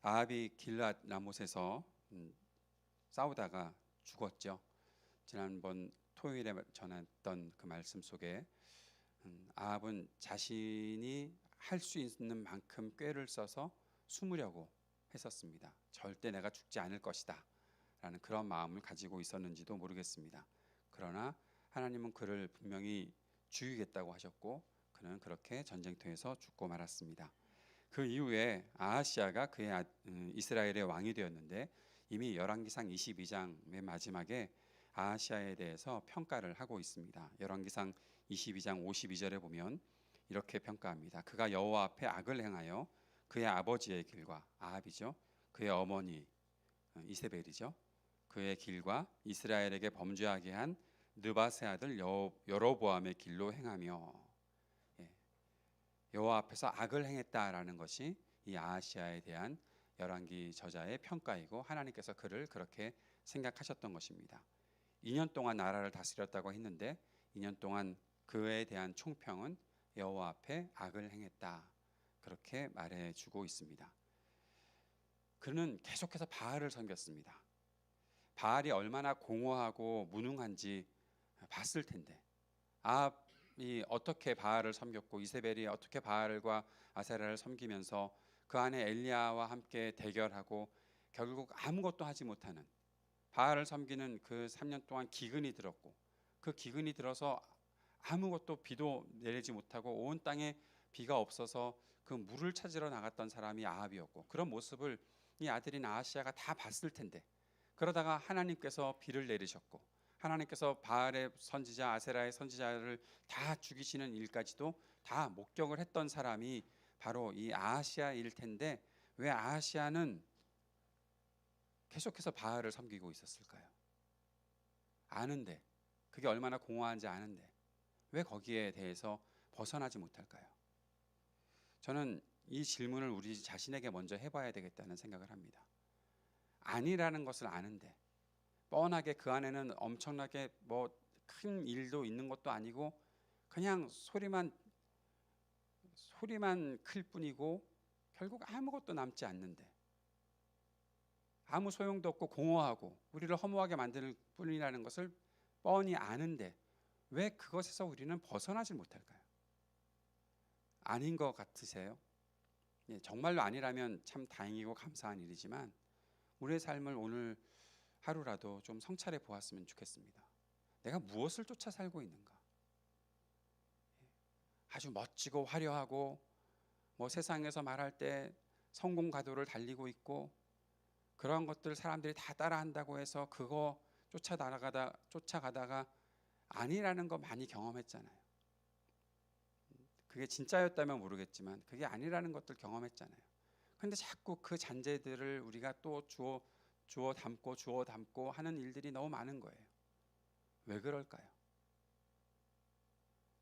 아합이 길앗 라못에서 싸우다가 죽었죠. 지난번 토요일에 전했던 그 말씀 속에 아합은 자신이 할 수 있는 만큼 꾀를 써서 숨으려고 했었습니다. 절대 내가 죽지 않을 것이다 라는 그런 마음을 가지고 있었는지도 모르겠습니다. 그러나 하나님은 그를 분명히 죽이겠다고 하셨고 그는 그렇게 전쟁터에서 죽고 말았습니다. 그 이후에 아하시아가 이스라엘의 왕이 되었는데 이미 열왕기상 22장 맨 마지막에 아하시아에 대해서 평가를 하고 있습니다. 열왕기상 22장 52절에 보면 이렇게 평가합니다. 그가 여호와 앞에 악을 행하여 그의 아버지의 길과 아합이죠. 그의 어머니 이세벨이죠. 그의 길과 이스라엘에게 범죄하게 한 느바세 아들 여로보암의 길로 행하며 여호와 앞에서 악을 행했다라는 것이 이 아하시아에 대한 열왕기 저자의 평가이고 하나님께서 그를 그렇게 생각하셨던 것입니다. 2년 동안 나라를 다스렸다고 했는데 2년 동안 그에 대한 총평은 여호와 앞에 악을 행했다 그렇게 말해주고 있습니다. 그는 계속해서 바알을 섬겼습니다. 바알이 얼마나 공허하고 무능한지 봤을 텐데 아합이 어떻게 바알을 섬겼고 이세벨이 어떻게 바알과 아세라를 섬기면서 그 안에 엘리야와 함께 대결하고 결국 아무것도 하지 못하는 바알을 섬기는 그 3년 동안 기근이 들었고 그 기근이 들어서 아무것도 비도 내리지 못하고 온 땅에 비가 없어서 그 물을 찾으러 나갔던 사람이 아합이었고 그런 모습을 이 아들인 아하시아가 다 봤을 텐데 그러다가 하나님께서 비를 내리셨고 하나님께서 바알의 선지자 아세라의 선지자를 다 죽이시는 일까지도 다 목격을 했던 사람이 바로 이 아하시아일 텐데 왜 아하시아는 계속해서 바알을 섬기고 있었을까요? 아는데 그게 얼마나 공허한지 아는데 왜 거기에 대해서 벗어나지 못할까요? 저는 이 질문을 우리 자신에게 먼저 해봐야 되겠다는 생각을 합니다. 아니라는 것을 아는데 뻔하게 그 안에는 엄청나게 뭐 큰 일도 있는 것도 아니고 그냥 소리만 클 뿐이고 결국 아무것도 남지 않는데 아무 소용도 없고 공허하고 우리를 허무하게 만드는 뿐이라는 것을 뻔히 아는데 왜 그것에서 우리는 벗어나질 못할까요? 아닌 것 같으세요? 정말로 아니라면 참 다행이고 감사한 일이지만 우리의 삶을 오늘 하루라도 좀 성찰해 보았으면 좋겠습니다. 내가 무엇을 쫓아 살고 있는가? 아주 멋지고 화려하고 뭐 세상에서 말할 때 성공 가도를 달리고 있고 그런 것들 사람들이 다 따라한다고 해서 그거 쫓아가다가 아니라는 거 많이 경험했잖아요. 그게 진짜였다면 모르겠지만 그게 아니라는 것들 경험했잖아요. 근데 자꾸 그 잔재들을 우리가 또 주워 담고 하는 일들이 너무 많은 거예요. 왜 그럴까요?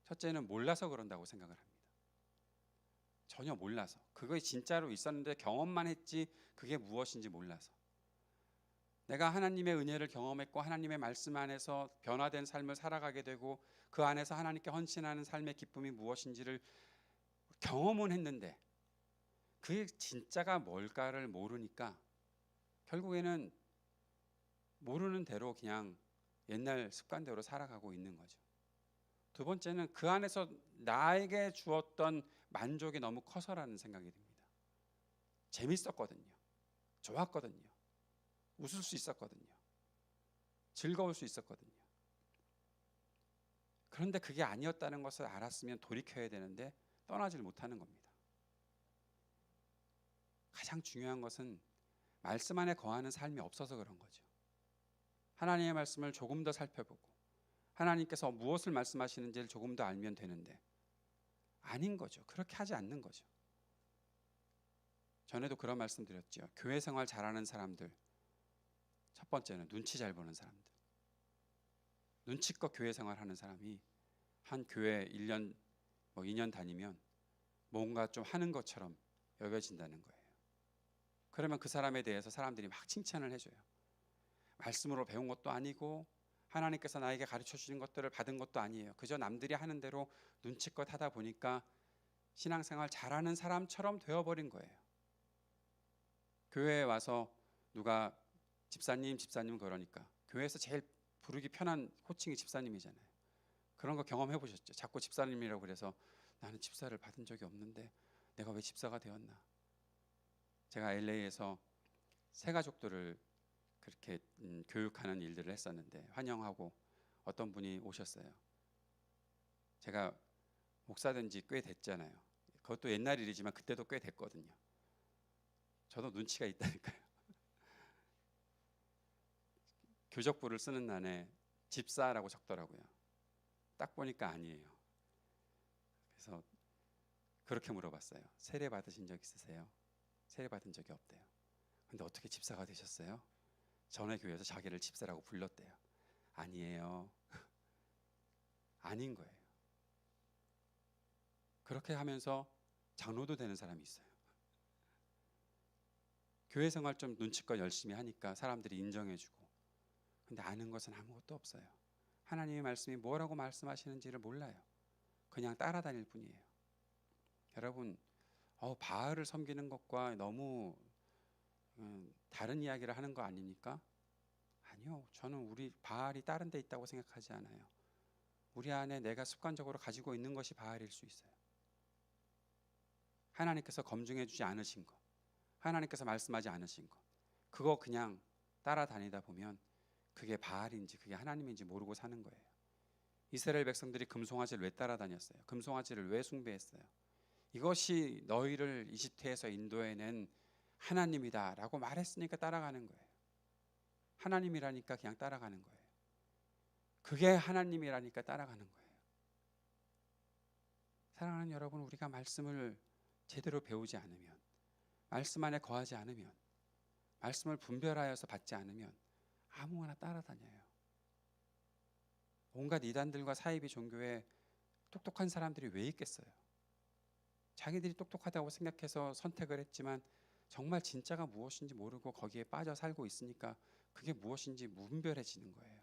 첫째는 몰라서 그런다고 생각을 합니다. 전혀 몰라서. 그거 진짜로 있었는데 경험만 했지 그게 무엇인지 몰라서. 내가 하나님의 은혜를 경험했고 하나님의 말씀 안에서 변화된 삶을 살아가게 되고 그 안에서 하나님께 헌신하는 삶의 기쁨이 무엇인지를 경험은 했는데 그게 진짜가 뭘까를 모르니까 결국에는 모르는 대로 그냥 옛날 습관대로 살아가고 있는 거죠. 두 번째는 그 안에서 나에게 주었던 만족이 너무 커서라는 생각이 듭니다. 재밌었거든요. 좋았거든요. 웃을 수 있었거든요. 즐거울 수 있었거든요. 그런데 그게 아니었다는 것을 알았으면 돌이켜야 되는데 떠나질 못하는 겁니다. 가장 중요한 것은 말씀 안에 거하는 삶이 없어서 그런 거죠. 하나님의 말씀을 조금 더 살펴보고 하나님께서 무엇을 말씀하시는지를 조금 더 알면 되는데 아닌 거죠. 그렇게 하지 않는 거죠. 전에도 그런 말씀 드렸죠. 교회 생활 잘하는 사람들 첫 번째는 눈치 잘 보는 사람들. 눈치껏 교회 생활하는 사람이 한 교회 1년 2년 다니면 뭔가 좀 하는 것처럼 여겨진다는 거예요. 그러면 그 사람에 대해서 사람들이 막 칭찬을 해줘요. 말씀으로 배운 것도 아니고 하나님께서 나에게 가르쳐 주신 것들을 받은 것도 아니에요. 그저 남들이 하는 대로 눈치껏 하다 보니까 신앙생활 잘하는 사람처럼 되어버린 거예요. 교회에 와서 누가 집사님 그러니까 교회에서 제일 부르기 편한 호칭이 집사님이잖아요. 그런 거 경험해 보셨죠? 자꾸 집사님이라고 그래서 나는 집사를 받은 적이 없는데 내가 왜 집사가 되었나? 제가 LA에서 새 가족들을 그렇게 교육하는 일들을 했었는데 환영하고 어떤 분이 오셨어요. 제가 목사 된 지 꽤 됐잖아요. 그것도 옛날 일이지만 그때도 꽤 됐거든요. 저도 눈치가 있다니까요. 교적부를 쓰는 난에 집사라고 적더라고요. 딱 보니까 아니에요. 그래서 그렇게 물어봤어요. 세례 받으신 적 있으세요? 세례 받은 적이 없대요. 근데 어떻게 집사가 되셨어요? 전에 교회에서 자기를 집사라고 불렀대요. 아니에요. 아닌 거예요. 그렇게 하면서 장로도 되는 사람이 있어요. 교회 생활 좀 눈치껏 열심히 하니까 사람들이 인정해주고, 근데 아는 것은 아무것도 없어요. 하나님의 말씀이 뭐라고 말씀하시는지를 몰라요. 그냥 따라다닐 뿐이에요. 여러분, 바알을 섬기는 것과 너무 다른 이야기를 하는 거 아닙니까? 아니요. 저는 우리 바알이 다른 데 있다고 생각하지 않아요. 우리 안에 내가 습관적으로 가지고 있는 것이 바알일 수 있어요. 하나님께서 검증해 주지 않으신 것, 하나님께서 말씀하지 않으신 것, 그거 그냥 따라다니다 보면 그게 바알인지 그게 하나님인지 모르고 사는 거예요. 이스라엘 백성들이 금송아지를 왜 따라다녔어요? 금송아지를 왜 숭배했어요? 이것이 너희를 이집트에서 인도해낸 하나님이다라고 말했으니까 따라가는 거예요. 하나님이라니까 그냥 따라가는 거예요. 그게 하나님이라니까 따라가는 거예요. 사랑하는 여러분, 우리가 말씀을 제대로 배우지 않으면, 말씀 안에 거하지 않으면, 말씀을 분별하여서 받지 않으면 아무거나 따라다녀요. 온갖 이단들과 사이비 종교에 똑똑한 사람들이 왜 있겠어요? 자기들이 똑똑하다고 생각해서 선택을 했지만 정말 진짜가 무엇인지 모르고 거기에 빠져 살고 있으니까 그게 무엇인지 무분별해지는 거예요.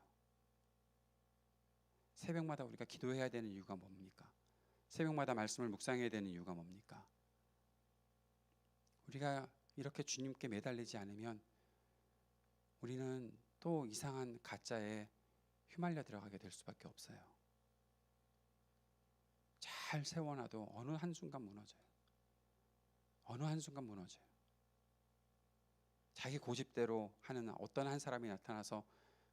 새벽마다 우리가 기도해야 되는 이유가 뭡니까? 새벽마다 말씀을 묵상해야 되는 이유가 뭡니까? 우리가 이렇게 주님께 매달리지 않으면 우리는 또 이상한 가짜에 휘말려 들어가게 될 수밖에 없어요. 잘 세워놔도 어느 한순간 무너져요. 어느 한순간 무너져요. 자기 고집대로 하는 어떤 한 사람이 나타나서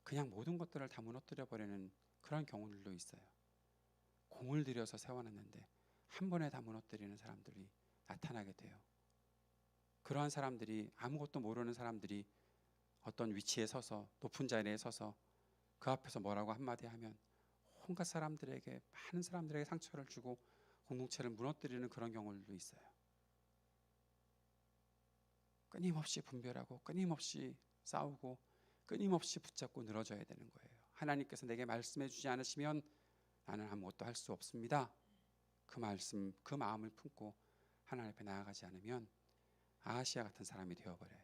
그냥 모든 것들을 다 무너뜨려 버리는 그런 경우들도 있어요. 공을 들여서 세워놨는데 한 번에 다 무너뜨리는 사람들이 나타나게 돼요. 그러한 사람들이, 아무것도 모르는 사람들이 어떤 위치에 서서, 높은 자리에 서서 그 앞에서 뭐라고 한마디 하면 온갖 사람들에게, 많은 사람들에게 상처를 주고 공동체를 무너뜨리는 그런 경우들도 있어요. 끊임없이 분별하고 끊임없이 싸우고 끊임없이 붙잡고 늘어져야 되는 거예요. 하나님께서 내게 말씀해 주지 않으시면 나는 아무것도 할 수 없습니다. 그 말씀, 그 마음을 품고 하나님 앞에 나아가지 않으면 아하시아 같은 사람이 되어버려요.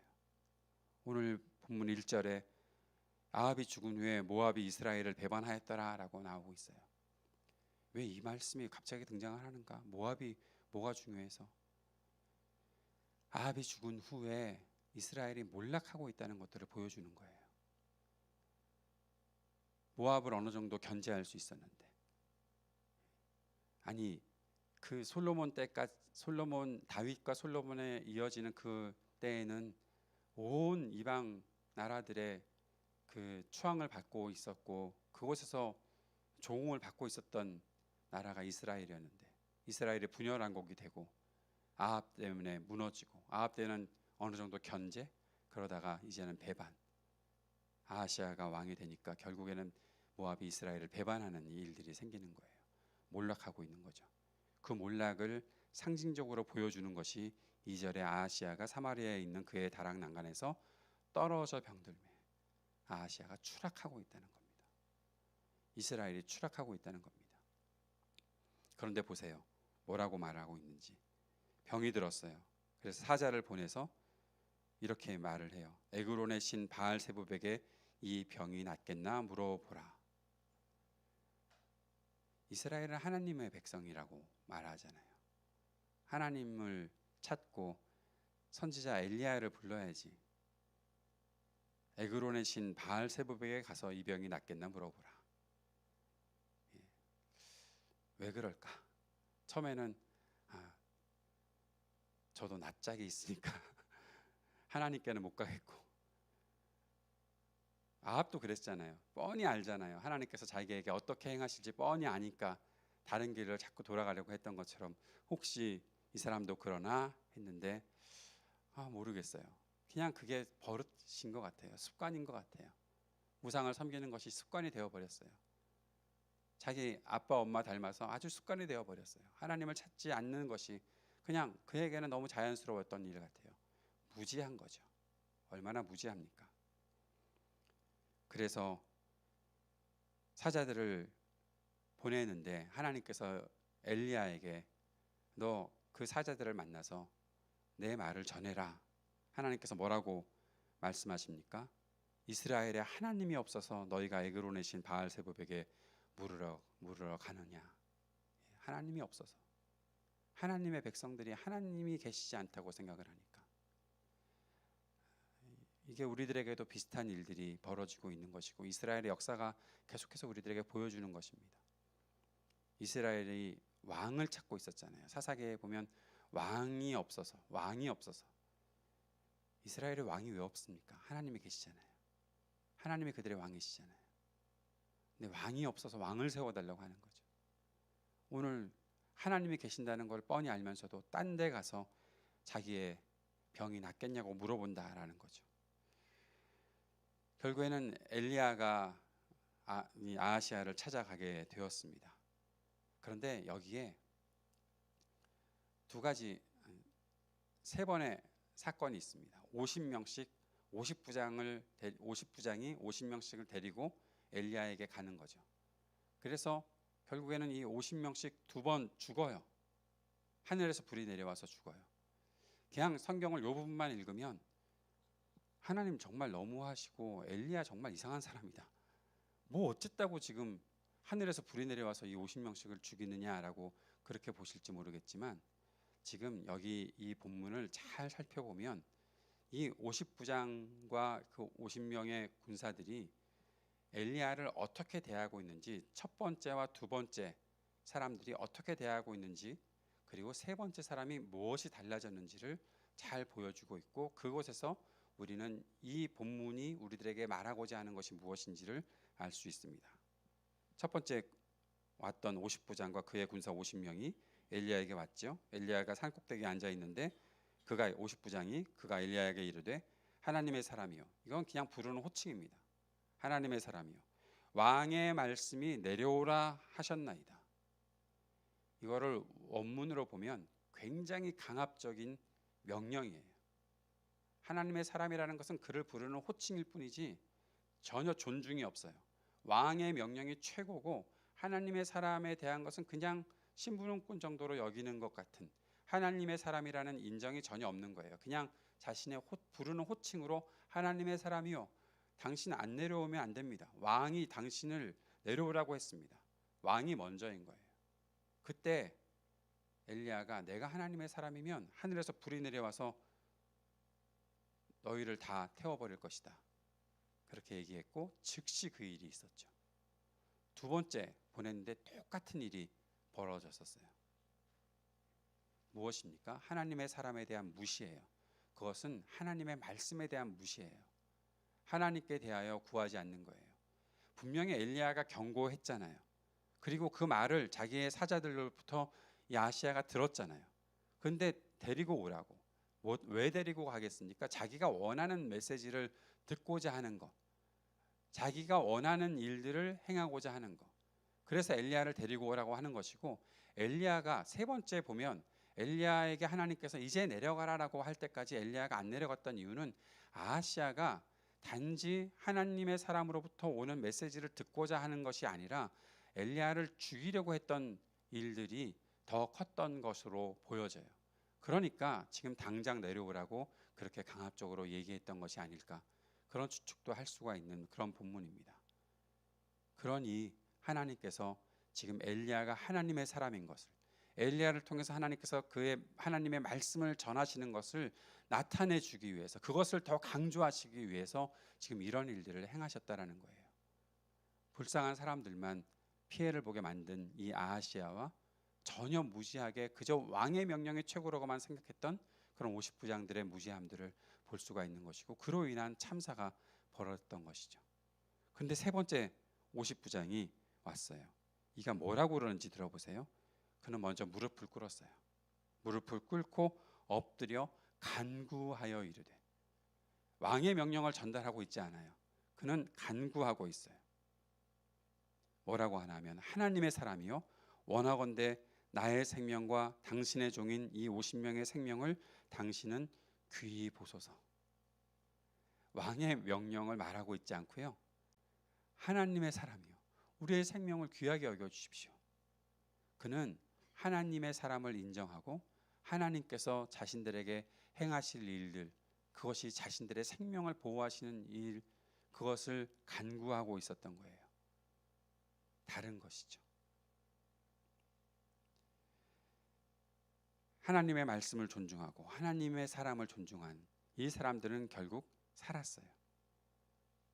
오늘 본문 1절에 아합이 죽은 후에 모압이 이스라엘을 배반하였더라라고 나오고 있어요. 왜 이 말씀이 갑자기 등장을 하는가? 모압이 뭐가 중요해서? 아합이 죽은 후에 이스라엘이 몰락하고 있다는 것들을 보여주는 거예요. 모압을 어느 정도 견제할 수 있었는데, 아니 그 솔로몬 때까지, 다윗과 솔로몬에 이어지는 그 때에는 온 이방 나라들의 그 추앙을 받고 있었고 그곳에서 조공을 받고 있었던 나라가 이스라엘이었는데, 이스라엘이 분열왕국이 되고 아합 때문에 무너지고, 아합 때는 어느 정도 견제, 그러다가 이제는 배반, 아하시아가 왕이 되니까 결국에는 모압이 이스라엘을 배반하는 일들이 생기는 거예요. 몰락하고 있는 거죠. 그 몰락을 상징적으로 보여주는 것이 2절에 아하시아가 사마리아에 있는 그의 다락 난간에서 떨어져 병들매 아하시아가 추락하고 있다는 겁니다. 이스라엘이 추락하고 있다는 겁니다. 그런데 보세요. 뭐라고 말하고 있는지. 병이 들었어요. 그래서 사자를 보내서 이렇게 말을 해요. 에그론의 신 바알세붑에게 이 병이 낫겠나 물어보라. 이스라엘은 하나님의 백성이라고 말하잖아요. 하나님을 찾고 선지자 엘리야를 불러야지. 에그론의 신 바알세부백에 가서 이 병이 낫겠나 물어보라. 예. 왜 그럴까? 처음에는 저도 낯짝이 있으니까 하나님께는 못 가겠고, 아합도 그랬잖아요. 뻔히 알잖아요. 하나님께서 자기에게 어떻게 행하실지 뻔히 아니까 다른 길을 자꾸 돌아가려고 했던 것처럼 혹시 이 사람도 그러나 했는데 모르겠어요. 그냥 그게 버릇인 것 같아요. 습관인 것 같아요. 우상을 섬기는 것이 습관이 되어버렸어요. 자기 아빠 엄마 닮아서 아주 습관이 되어버렸어요. 하나님을 찾지 않는 것이 그냥 그에게는 너무 자연스러웠던 일 같아요. 무지한 거죠. 얼마나 무지합니까? 그래서 사자들을 보내는데 하나님께서 엘리야에게 너 그 사자들을 만나서 내 말을 전해라. 하나님께서 뭐라고 말씀하십니까? 이스라엘에 하나님이 없어서 너희가 에그론의 신 바알세부백에 물으러 가느냐. 하나님이 없어서, 하나님의 백성들이 하나님이 계시지 않다고 생각을 하니까. 이게 우리들에게도 비슷한 일들이 벌어지고 있는 것이고 이스라엘의 역사가 계속해서 우리들에게 보여주는 것입니다. 이스라엘이 왕을 찾고 있었잖아요. 사사기에 보면 왕이 없어서 이스라엘의 왕이 왜 없습니까? 하나님이 계시잖아요. 하나님이 그들의 왕이시잖아요. 근데 왕이 없어서 왕을 세워달라고 하는 거죠. 오늘 하나님이 계신다는 걸 뻔히 알면서도 딴 데 가서 자기의 병이 낫겠냐고 물어본다라는 거죠. 결국에는 엘리야가 아하시야를 찾아가게 되었습니다. 그런데 여기에 세 번의 사건이 있습니다. 50명씩 50부장이 50명씩을 데리고 엘리야에게 가는 거죠. 그래서 결국에는 이 50명씩 2번 죽어요. 하늘에서 불이 내려와서 죽어요. 그냥 성경을 요 부분만 읽으면 하나님 정말 너무하시고 엘리야 정말 이상한 사람이다. 뭐 어쨌다고 지금 하늘에서 불이 내려와서 이 50명씩을 죽이느냐라고 그렇게 보실지 모르겠지만 지금 여기 이 본문을 잘 살펴보면 이 50부장과 그 50명의 군사들이 엘리야를 어떻게 대하고 있는지, 첫 번째와 두 번째 사람들이 어떻게 대하고 있는지, 그리고 세 번째 사람이 무엇이 달라졌는지를 잘 보여주고 있고, 그곳에서 우리는 이 본문이 우리들에게 말하고자 하는 것이 무엇인지를 알 수 있습니다. 첫 번째 왔던 50부장과 그의 군사 50명이 엘리야에게 왔죠. 엘리야가 산꼭대기에 앉아 있는데 그가 50부장이 그가 엘리야에게 이르되 하나님의 사람이요. 이건 그냥 부르는 호칭입니다. 하나님의 사람이요. 왕의 말씀이 내려오라 하셨나이다. 이거를 원문으로 보면 굉장히 강압적인 명령이에요. 하나님의 사람이라는 것은 그를 부르는 호칭일 뿐이지 전혀 존중이 없어요. 왕의 명령이 최고고 하나님의 사람에 대한 것은 그냥 심부름꾼 정도로 여기는 것 같은, 하나님의 사람이라는 인정이 전혀 없는 거예요. 그냥 자신의 부르는 호칭으로 하나님의 사람이요, 당신 안 내려오면 안 됩니다. 왕이 당신을 내려오라고 했습니다. 왕이 먼저인 거예요. 그때 엘리야가 내가 하나님의 사람이면 하늘에서 불이 내려와서 너희를 다 태워버릴 것이다. 그렇게 얘기했고 즉시 그 일이 있었죠. 두 번째 보냈는데 똑같은 일이 벌어졌었어요. 무엇입니까? 하나님의 사람에 대한 무시예요. 그것은 하나님의 말씀에 대한 무시예요. 하나님께 대하여 구하지 않는 거예요. 분명히 엘리야가 경고했잖아요. 그리고 그 말을 자기의 사자들로부터 아하시야가 들었잖아요. 그런데 데리고 오라고. 왜 데리고 가겠습니까? 자기가 원하는 메시지를 듣고자 하는 것, 자기가 원하는 일들을 행하고자 하는 것. 그래서 엘리야를 데리고 오라고 하는 것이고, 엘리야가 세 번째 보면 엘리야에게 하나님께서 이제 내려가라라고 할 때까지 엘리야가 안 내려갔던 이유는 아하시야가 단지 하나님의 사람으로부터 오는 메시지를 듣고자 하는 것이 아니라 엘리야를 죽이려고 했던 일들이 더 컸던 것으로 보여져요. 그러니까 지금 당장 내려오라고 그렇게 강압적으로 얘기했던 것이 아닐까, 그런 추측도 할 수가 있는 그런 본문입니다. 그러니 하나님께서 지금 엘리야가 하나님의 사람인 것을, 엘리야를 통해서 하나님께서 그의 하나님의 말씀을 전하시는 것을 나타내 주기 위해서, 그것을 더 강조하시기 위해서 지금 이런 일들을 행하셨다라는 거예요. 불쌍한 사람들만 피해를 보게 만든 이 아하시야와 전혀 무지하게 그저 왕의 명령의 최고로만 생각했던 그런 50부장들의 무지함들을 볼 수가 있는 것이고, 그로 인한 참사가 벌어졌던 것이죠. 근데 세 번째 50부장이 왔어요. 이가 뭐라고 그러는지 들어보세요. 그는 먼저 무릎을 꿇었어요. 무릎을 꿇고 엎드려 간구하여 이르되, 왕의 명령을 전달하고 있지 않아요. 그는 간구하고 있어요. 뭐라고 하냐면, 하나님의 사람이요, 원하건대 나의 생명과 당신의 종인 이 50명의 생명을 당신은 귀히 보소서. 왕의 명령을 말하고 있지 않고요, 하나님의 사람이요, 우리의 생명을 귀하게 여겨주십시오. 그는 하나님의 사람을 인정하고 하나님께서 자신들에게 행하실 일들, 그것이 자신들의 생명을 보호하시는 일, 그것을 간구하고 있었던 거예요. 다른 것이죠. 하나님의 말씀을 존중하고 하나님의 사람을 존중한 이 사람들은 결국 살았어요.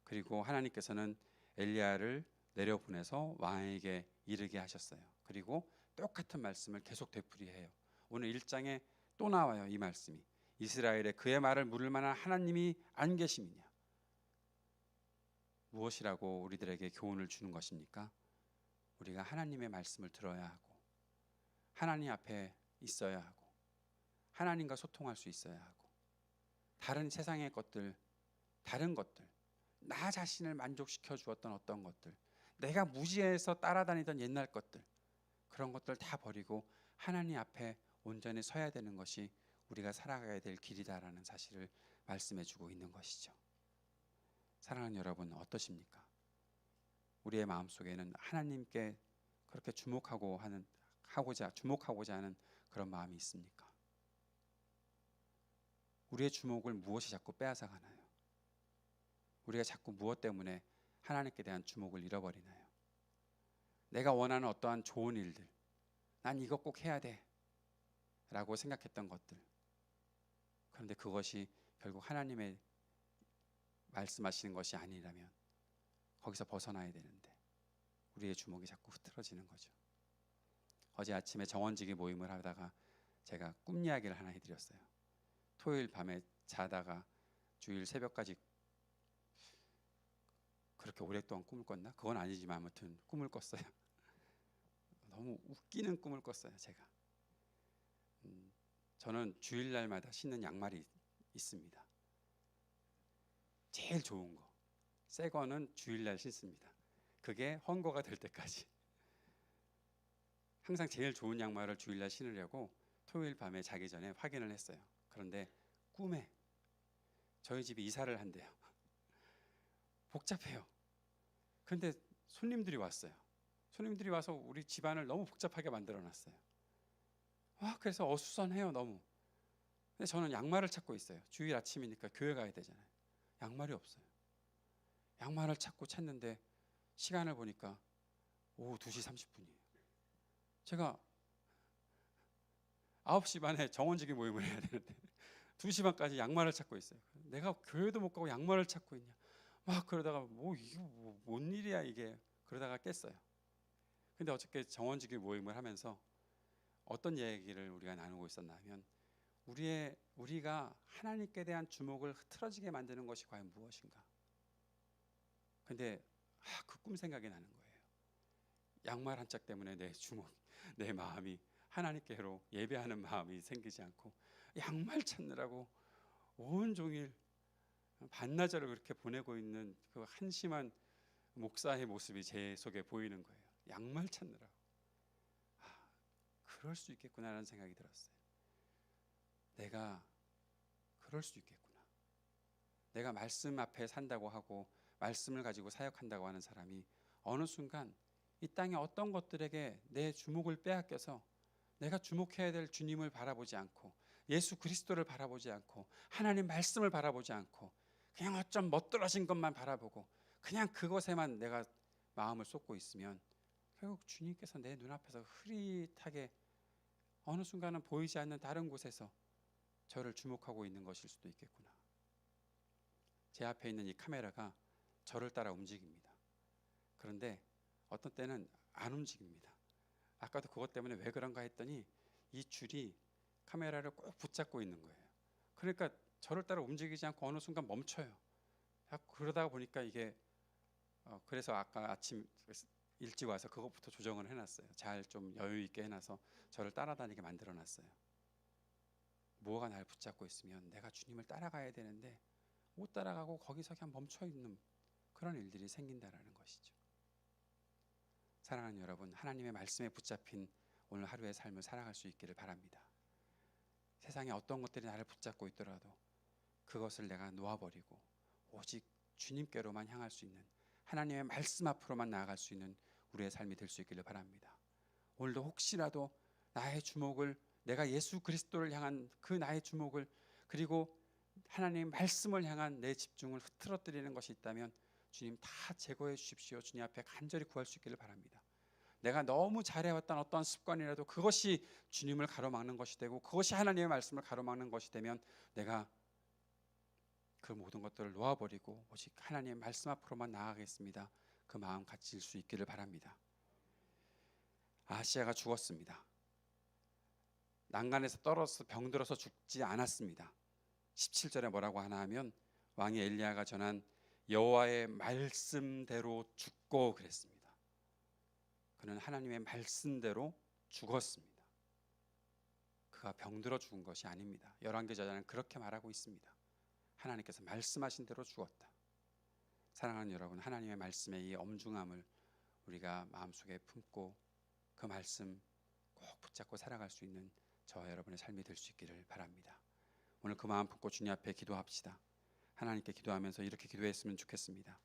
그리고 하나님께서는 엘리야를 내려보내서 왕에게 이르게 하셨어요. 그리고 똑같은 말씀을 계속 되풀이해요. 오늘 1장에 또 나와요. 이 말씀이, 이스라엘에 그의 말을 물을 만한 하나님이 안 계심이냐. 무엇이라고 우리들에게 교훈을 주는 것입니까? 우리가 하나님의 말씀을 들어야 하고, 하나님 앞에 있어야 하고, 하나님과 소통할 수 있어야 하고, 다른 세상의 것들, 다른 것들, 나 자신을 만족시켜 주었던 어떤 것들, 내가 무지해서 따라다니던 옛날 것들, 그런 것들 다 버리고 하나님 앞에 온전히 서야 되는 것이 우리가 살아가야 될 길이다라는 사실을 말씀해 주고 있는 것이죠. 사랑하는 여러분, 어떠십니까? 우리의 마음속에는 하나님께 그렇게 주목하고자 하는 그런 마음이 있습니까? 우리의 주목을 무엇이 자꾸 빼앗아 가나요? 우리가 자꾸 무엇 때문에 하나님께 대한 주목을 잃어버리나요? 내가 원하는 어떠한 좋은 일들, 난 이거 꼭 해야 돼 라고 생각했던 것들, 그런데 그것이 결국 하나님의 말씀하시는 것이 아니라면 거기서 벗어나야 되는데 우리의 주목이 자꾸 흐트러지는 거죠. 어제 아침에 정원지기 모임을 하다가 제가 꿈 이야기를 하나 해드렸어요. 토요일 밤에 자다가 주일 새벽까지 그렇게 오랫동안 꿈을 꿨나? 그건 아니지만 아무튼 꿈을 꿨어요. 너무 웃기는 꿈을 꿨어요. 제가 저는 주일날마다 신는 양말이 있습니다. 제일 좋은 거, 새 거는 주일날 신습니다. 그게 헌거가 될 때까지 항상 제일 좋은 양말을 주일날 신으려고 토요일 밤에 자기 전에 확인을 했어요. 그런데 꿈에 저희 집이 이사를 한대요. 복잡해요. 그런데 손님들이 왔어요. 손님들이 와서 우리 집안을 너무 복잡하게 만들어놨어요. 그래서 어수선해요, 너무. 근데 저는 양말을 찾고 있어요. 주일 아침이니까 교회 가야 되잖아요. 양말이 없어요. 양말을 찾는데 시간을 보니까 오후 2시 30분이에요. 제가 9시 반에 정원지기 모임을 해야 되는데 2시 반까지 양말을 찾고 있어요. 내가 교회도 못 가고 양말을 찾고 있냐. 막 그러다가 이게 뭔 일이야 이게. 그러다가 깼어요. 근데 어저께 정원지기 모임을 하면서 어떤 얘기를 우리가 나누고 있었나 하면, 우리가 하나님께 대한 주목을 흐트러지게 만드는 것이 과연 무엇인가. 근데 그 꿈 생각이 나는 거예요. 양말 한 짝 때문에 내 마음이 하나님께로 예배하는 마음이 생기지 않고 양말 찾느라고 온종일 반나절을 그렇게 보내고 있는 그 한심한 목사의 모습이 제 속에 보이는 거예요. 양말 찾느라고. 그럴 수 있겠구나라는 생각이 들었어요. 내가 그럴 수 있겠구나. 내가 말씀 앞에 산다고 하고 말씀을 가지고 사역한다고 하는 사람이 어느 순간 이 땅의 어떤 것들에게 내 주목을 빼앗겨서 내가 주목해야 될 주님을 바라보지 않고, 예수 그리스도를 바라보지 않고, 하나님 말씀을 바라보지 않고, 그냥 어쩜 멋들어진 것만 바라보고 그냥 그것에만 내가 마음을 쏟고 있으면 결국 주님께서 내 눈앞에서 흐릿하게 어느 순간은 보이지 않는 다른 곳에서 저를 주목하고 있는 것일 수도 있겠구나. 제 앞에 있는 이 카메라가 저를 따라 움직입니다. 그런데 어떤 때는 안 움직입니다. 아까도 그것 때문에 왜 그런가 했더니 이 줄이 카메라를 꼭 붙잡고 있는 거예요. 그러니까 저를 따라 움직이지 않고 어느 순간 멈춰요. 그러다가 보니까 이게 그래서 아까 아침 일찍 와서 그것부터 조정을 해놨어요. 잘 좀 여유 있게 해놔서 저를 따라다니게 만들어놨어요. 뭐가 날 붙잡고 있으면 내가 주님을 따라가야 되는데 못 따라가고 거기서 그냥 멈춰 있는 그런 일들이 생긴다라는 것이죠. 사랑하는 여러분, 하나님의 말씀에 붙잡힌 오늘 하루의 삶을 살아갈 수 있기를 바랍니다. 세상에 어떤 것들이 나를 붙잡고 있더라도 그것을 내가 놓아버리고 오직 주님께로만 향할 수 있는, 하나님의 말씀 앞으로만 나아갈 수 있는 우리의 삶이 될 수 있기를 바랍니다. 오늘도 혹시라도 나의 주목을, 내가 예수 그리스도를 향한 그 나의 주목을, 그리고 하나님의 말씀을 향한 내 집중을 흐트러뜨리는 것이 있다면 주님 다 제거해 주십시오. 주님 앞에 간절히 구할 수 있기를 바랍니다. 내가 너무 잘해왔던 어떤 습관이라도 그것이 주님을 가로막는 것이 되고 그것이 하나님의 말씀을 가로막는 것이 되면 내가 그 모든 것들을 놓아버리고 오직 하나님의 말씀 앞으로만 나아가겠습니다. 그 마음 가질 수 있기를 바랍니다. 아하시야가 죽었습니다. 난간에서 떨어져서 병들어서 죽지 않았습니다. 17절에 뭐라고 하나 하면 왕이 엘리야가 전한 여호와의 말씀대로 죽고 그랬습니다. 그는 하나님의 말씀대로 죽었습니다. 그가 병들어 죽은 것이 아닙니다. 열왕기자는 그렇게 말하고 있습니다. 하나님께서 말씀하신 대로 죽었다. 사랑하는 여러분, 하나님의 말씀의 이 엄중함을 우리가 마음속에 품고 그 말씀 꼭 붙잡고 살아갈 수 있는 저와 여러분의 삶이 될 수 있기를 바랍니다. 오늘 그 마음 품고 주님 앞에 기도합시다. 하나님께 기도하면서 이렇게 기도했으면 좋겠습니다.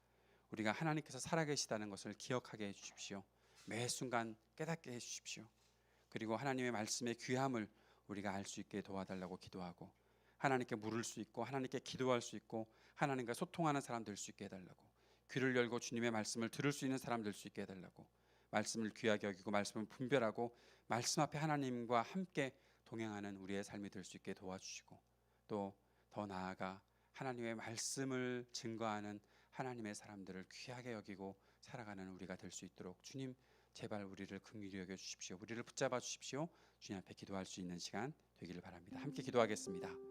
우리가 하나님께서 살아계시다는 것을 기억하게 해주십시오. 매 순간 깨닫게 해주십시오. 그리고 하나님의 말씀의 귀함을 우리가 알 수 있게 도와달라고 기도하고, 하나님께 물을 수 있고 하나님께 기도할 수 있고 하나님과 소통하는 사람 될 수 있게 해달라고, 귀를 열고 주님의 말씀을 들을 수 있는 사람 될 수 있게 해달라고, 말씀을 귀하게 여기고 말씀을 분별하고 말씀 앞에 하나님과 함께 동행하는 우리의 삶이 될 수 있게 도와주시고, 또 더 나아가 하나님의 말씀을 증거하는 하나님의 사람들을 귀하게 여기고 살아가는 우리가 될 수 있도록 주님 제발 우리를 긍휼히 여겨 주십시오. 우리를 붙잡아 주십시오. 주님 앞에 기도할 수 있는 시간 되기를 바랍니다. 함께 기도하겠습니다.